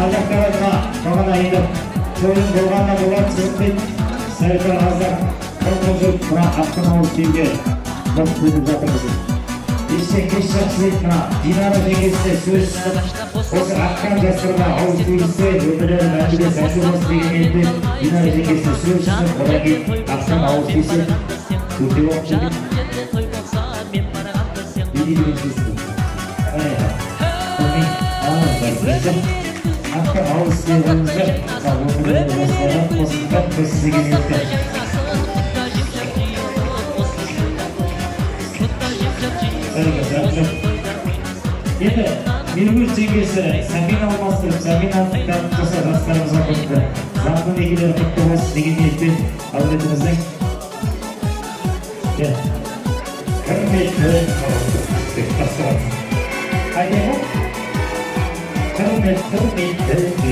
Ardaqlarına бағана енді тойын болғанына болады сөйтпен сәлпен аздап қырқызып мына аттың ауыз күйге бұлт бөліп жатырмыз. Естен кеш жақсылайды мына Динара жеңгесіне сөз осы атқан жастарға ауыз күйгісі өмірлері мәңгіге сәтті болсын деген ниетпен Динара жеңгесіне сөз түсіп одан кейін аттан ауыз күйсі өте болып жүрген. Hatta ağız kıyımlarınızda kavramlarını dostlara postunda size geliyorlar. Енді Миргүл жеңгесі Сәбина алмастырып, Сәбинаны қоса жастарымызға қосты. Заңның егелері құтты болсын деген ниетпен әулетіміздің құрметті бастырамыз. Қайдайға? Құрметті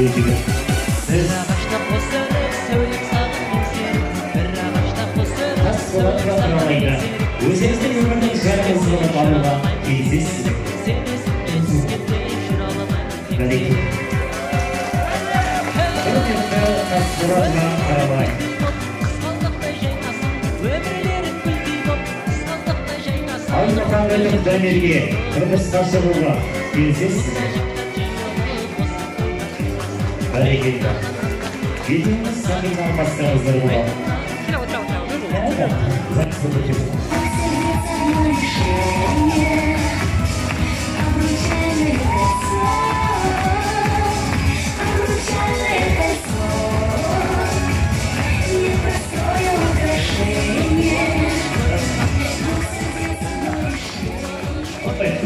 өтігі. Сіз қас болат жатырмайды. Өзіңіздің өмірдің жарқылсылығы баруға кездесіз. Бәлекет. Құрметті қас болатға қарабай. Аймақанғылық дәмерге қырғызға шығуға кездесіз. Бәрекелді. Етіңіз Сәбина алмастырыңыздар болады.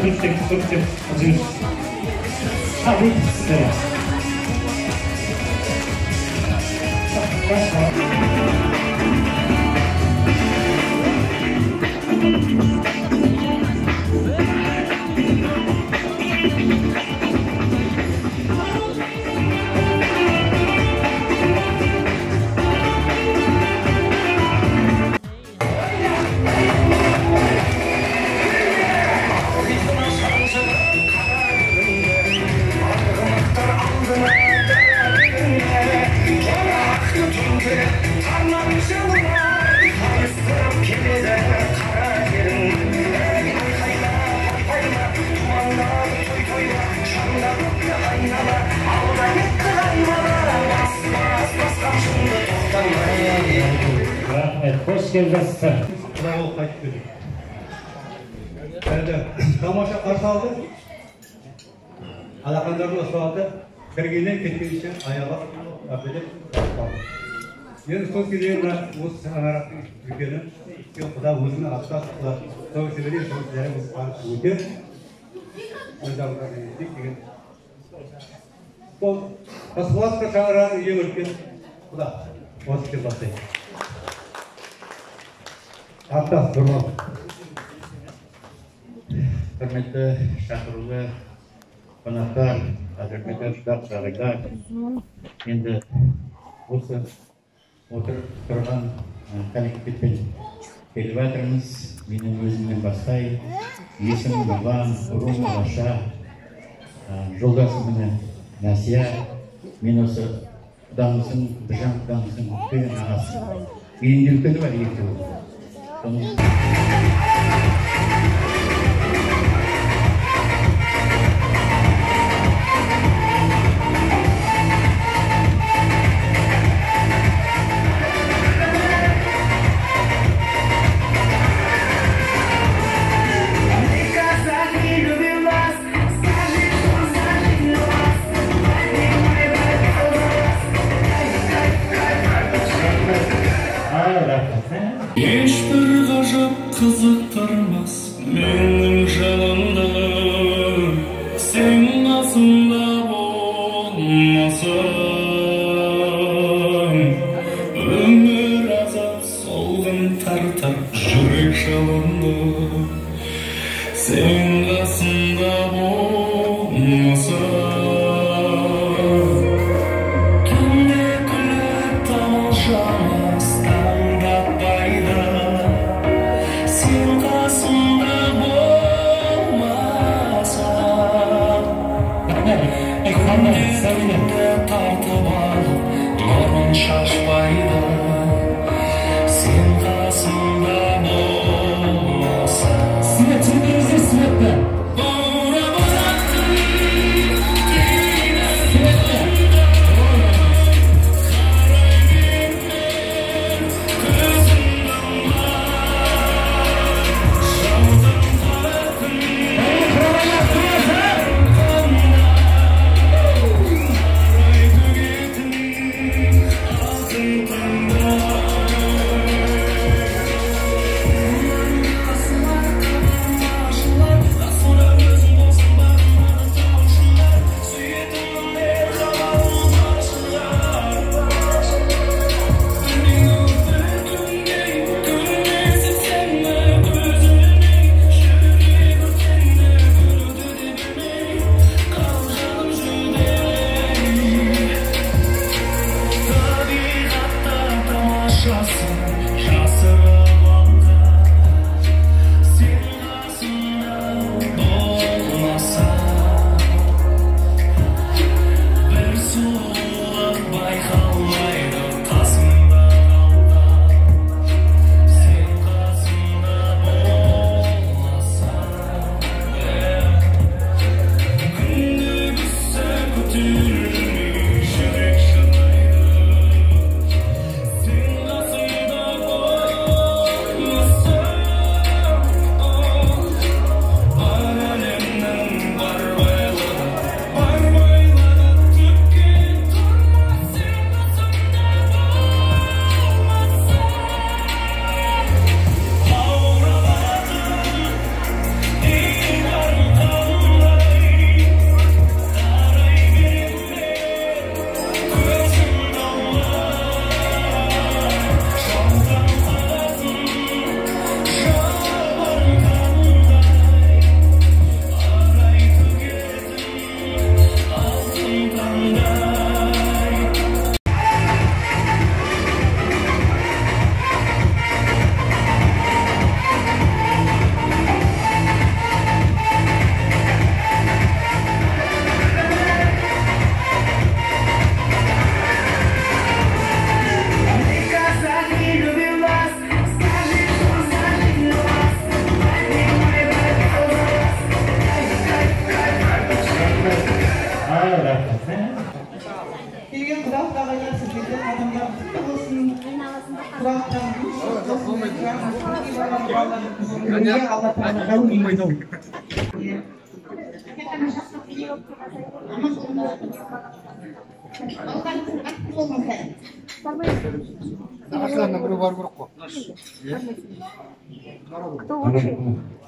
Turistик, Hoş geldiniz. Bravo, kayıt verin. Tamaşa karşı aldı. Alakandarını ısırdı. Kergine ketkimişe ayağa affedip kaldı. Yani son gidiyorlar, bu sanarak ülkenin yok da uzun asla savaşları savaşları ülke. Ondan sonra dikkat. Bu asfalt kaçaran ülke bu da pozitif batı. Hatta durma. Hürmetli şahırlı konaklar, hürmetli şahırlar, şimdi осы отырып тұрған коллективпен келіп жатырмыз. Менің өзімнен бастайын. Есім Нұрлан, Рум, Аша, жолдасым міне Насия. Мен осы құдамыздың, Біржан құдамыздың үлкен ағасы. Менің де үлкені бар екеуі. Hiçbir Қажап қызықтырмас менің жанымды сен қасымда болмасаң өмір азап солғын тартар жүрек жалынды сен қасымда болмасаң түнде күліп тамылжымас таңдатпайды сен қасымда болмасаң күндерді тартып алып нұрын шашпайды сен қасымда болмасаң Свет, телевизор светті. Келген құдақтағы сіздерге адамдар болсын, Кто лучше?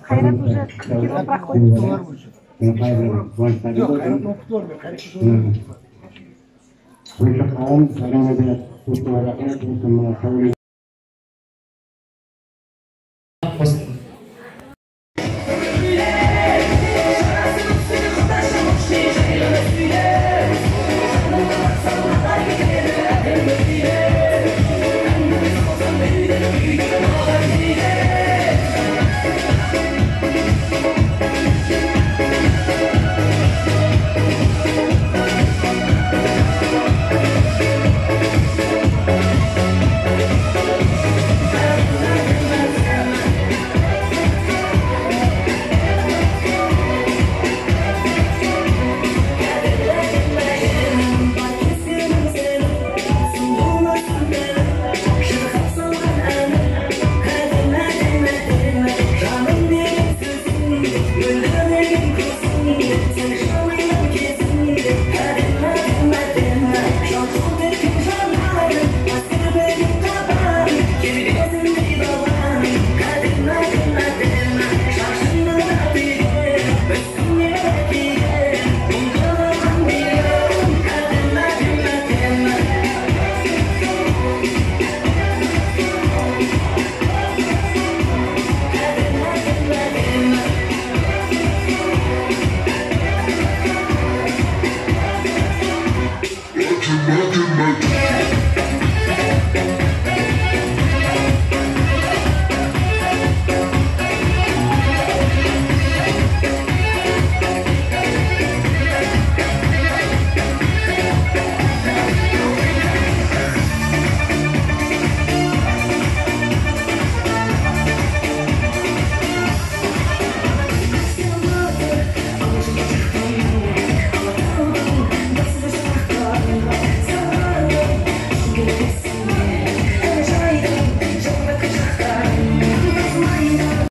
Хайрат уже кино проходит. Вы же, а он, когда вы